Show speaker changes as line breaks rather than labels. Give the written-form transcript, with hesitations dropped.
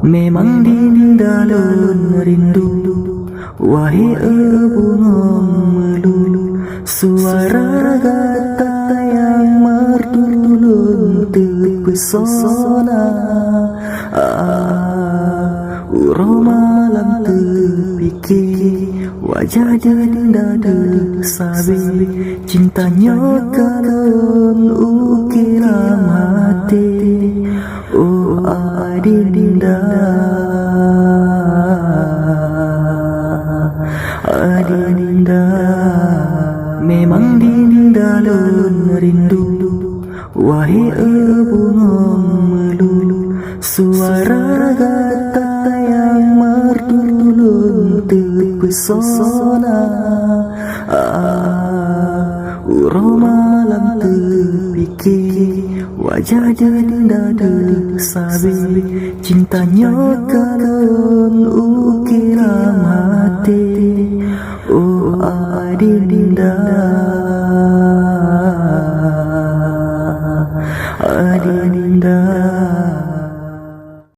Memang dindalun rindu, wahai bunga melulu, suara gata yang merdu terpesona. Urau malam terpikir, wajah dinda tersabi, cintanya kalon ukiran hati. Oh adinda, adinda, memang dindalun rindu, wahai bunga melulu, suara gata yang merdu terpesona. Urau malam terpikir, wajah dinda tersabi, cintanya kalon ukiran hati. Oh adinda, adinda.